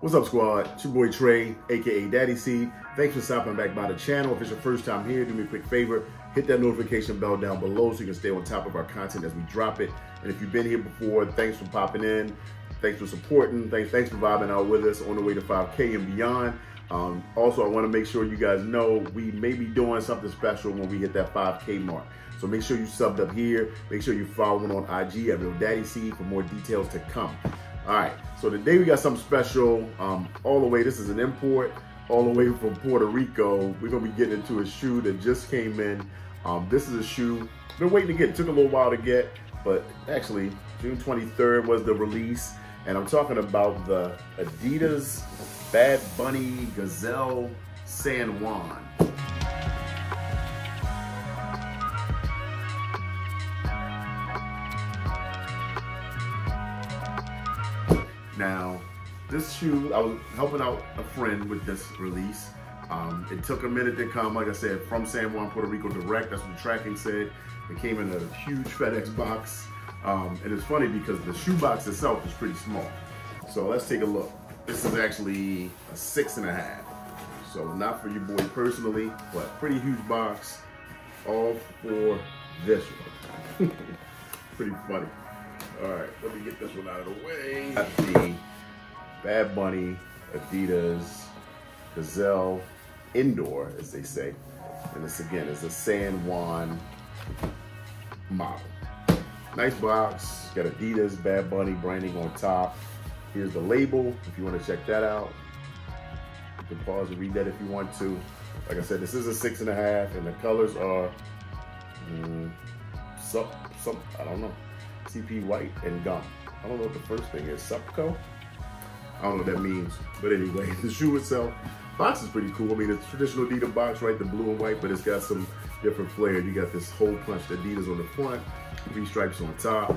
What's up, squad? It's your boy Trey, aka Daddy C. Thanks for stopping back by the channel. If it's your first time here, do me a quick favor, hit that notification bell down below so you can stay on top of our content as we drop it. And if you've been here before, thanks for popping in. Thanks for supporting. Thanks for vibing out with us on the way to 5K and beyond. Also, I want to make sure you guys know we may be doing something special when we hit that 5K mark. So make sure you subbed up here. Make sure you following on IG at Real Daddy C for more details to come. All right, so today we got something special all the way. This is an import all the way from Puerto Rico. We're gonna be getting into a shoe that just came in. This is a shoe been waiting to get. It took a little while to get, but actually June 23rd was the release. And I'm talking about the Adidas Bad Bunny Gazelle San Juan. Now, this shoe, I was helping out a friend with this release. It took a minute to come, like I said, from San Juan, Puerto Rico direct. That's what the tracking said. It came in a huge FedEx box. And it's funny because the shoe box itself is pretty small. So let's take a look. This is actually a 6.5. So not for your boy personally, but pretty huge box, all for this one. Pretty funny. All right, let me get this one out of the way. Got the Bad Bunny Adidas Gazelle Indoor, as they say. And this again is a San Juan model. Nice box, got Adidas Bad Bunny branding on top. Here's the label, if you want to check that out. You can pause and read that if you want to. Like I said, this is a 6.5, and the colors are I don't know. CP white and gum. I don't know what the first thing is. Supco? I don't know what that means. But anyway, the shoe itself, box is pretty cool. I mean, it's traditional Adidas box, right? The blue and white, but it's got some different flair. You got this hole punched Adidas on the front, 3 stripes on top.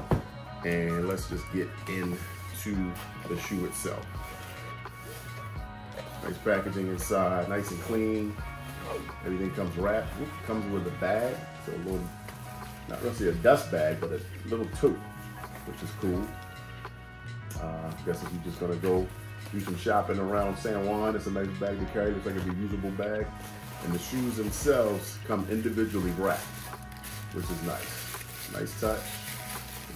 And let's just get into the shoe itself. Nice packaging inside, nice and clean. Everything comes wrapped. Comes with a bag, so a little, not really a dust bag, but a little tote, which is cool. I guess if you're just gonna go do some shopping around San Juan, it's a nice bag to carry. Looks like a reusable bag. And the shoes themselves come individually wrapped, which is nice. Nice touch.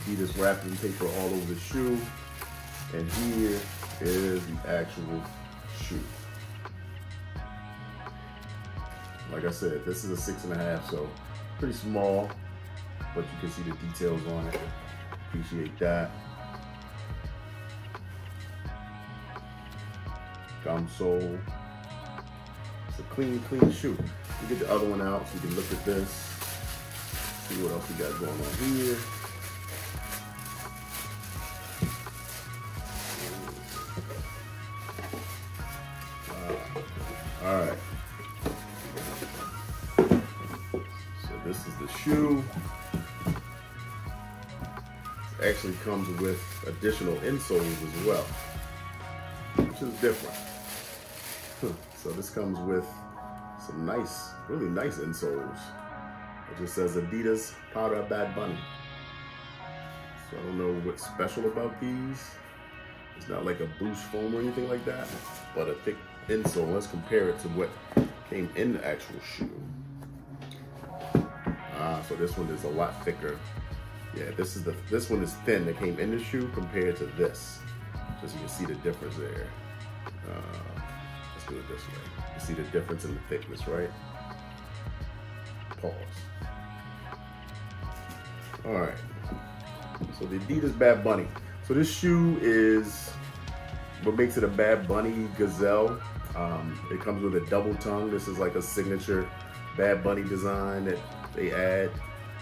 Adidas wrapping paper all over the shoe. And here is the actual shoe. Like I said, this is a 6.5, so pretty small, but you can see the details on it. Appreciate that. Gum sole. It's a clean shoe. You get the other one out so you can look at this. See what else we got going on here. All right. So this is the shoe. It actually comes with additional insoles as well, which is different. So this comes with some nice, really nice insoles. It just says Adidas Powder Bad Bunny. So I don't know what's special about these. It's not like a boost foam or anything like that, but a thick insole. Let's compare it to what came in the actual shoe. So this one is a lot thicker. Yeah, this one is thin that came in the shoe compared to this. Just so you can see the difference there. Let's do it this way. You see the difference in the thickness, right? Pause. All right. So the Adidas Bad Bunny. So this shoe is what makes it a Bad Bunny Gazelle. It comes with a double tongue. This is like a signature Bad Bunny design that they add.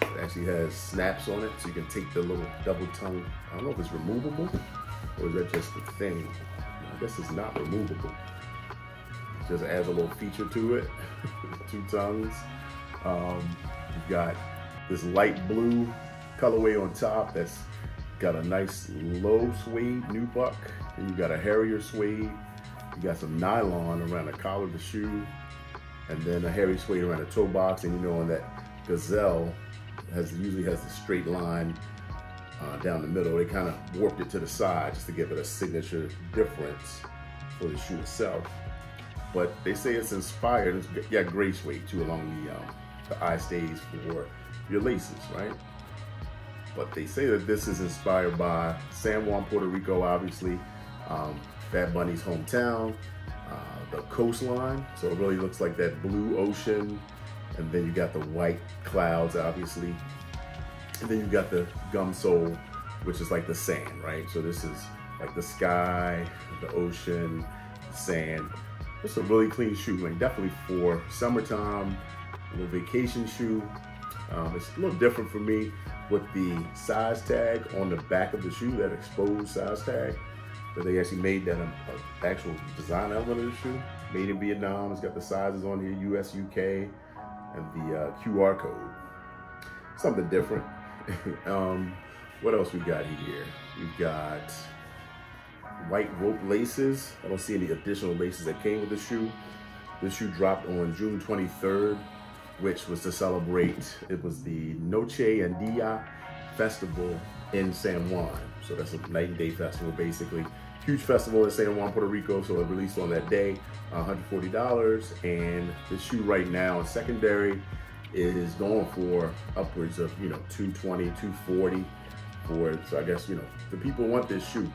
It actually has snaps on it, so you can take the little double tongue. I don't know if it's removable or is that just a thing. I guess it's not removable. It just adds a little feature to it. 2 tongues. You've got this light blue colorway on top that's got a nice low suede nubuck, and you got a hairier suede. You got some nylon around the collar of the shoe, and then a hairy suede around the toe box. And you know, on that Gazelle usually has the straight line down the middle. They kind of warped it to the side just to give it a signature difference for the shoe itself. But they say it's inspired. It's got gray suede too along the eye stays for your laces, right? But they say that this is inspired by San Juan, Puerto Rico, obviously, Bad Bunny's hometown, the coastline. So it really looks like that blue ocean. And then you got the white clouds, obviously. And then you got the gum sole, which is like the sand, right? So this is like the sky, the ocean, the sand. It's a really clean shoe, man. Definitely for summertime, a little vacation shoe. It's a little different for me with the size tag on the back of the shoe, that exposed size tag, that they actually made that an actual design element of the shoe. Made in Vietnam. It's got the sizes on here, US, UK, and the QR code. Something different. What else we got here? We've got white rope laces. I don't see any additional laces that came with the shoe. This shoe dropped on June 23rd, which was to celebrate, it was the Noche and Dia Festival in San Juan. So that's a night and day festival, basically. Huge festival in San Juan, Puerto Rico, so it released on that day, $140. And the shoe right now, secondary, is going for upwards of, $220, $240 for it. So I guess, the people want this shoe.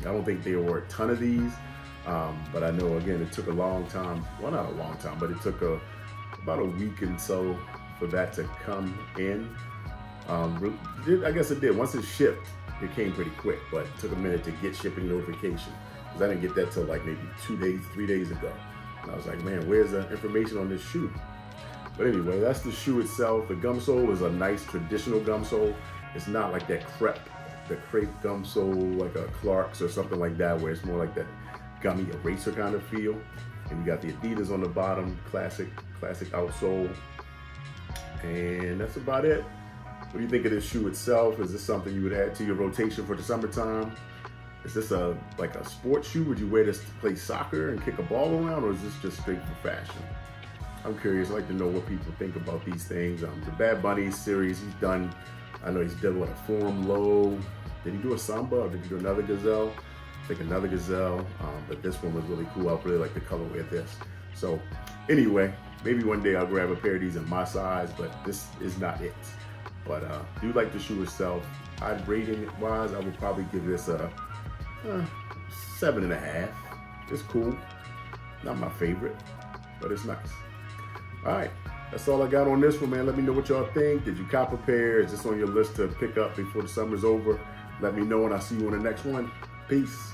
I don't think there were a ton of these, but I know, again, it took a long time. Well, not a long time, but it took about a week and so for that to come in. I guess it did. Once it shipped, it came pretty quick, but it took a minute to get shipping notification, because I didn't get that till like maybe 2 days, 3 days ago. And I was like, man, where's the information on this shoe? But anyway, that's the shoe itself. The gum sole is a nice traditional gum sole. It's not like that crepe gum sole, like a Clark's or something like that, where it's more like that gummy eraser kind of feel. And you got the Adidas on the bottom, classic outsole. And that's about it. What do you think of this shoe itself? Is this something you would add to your rotation for the summertime? Is this like a sports shoe? Would you wear this to play soccer and kick a ball around, or is this just straight for fashion? I'm curious. I'd like to know what people think about these things. The Bad Bunny series, I know he's done what, a Forum Low. Did he do a Samba, or did he do another Gazelle? I think another Gazelle, but this one was really cool. I really like the colorway of this. So anyway, maybe one day I'll grab a pair of these in my size, but this is not it. But do like the shoe itself. I'd rating it wise, I would probably give this a 7.5. It's cool. Not my favorite, but it's nice. All right, that's all I got on this one, man. Let me know what y'all think. Did you cop a pair? Is this on your list to pick up before the summer's over? Let me know, and I'll see you on the next one. Peace.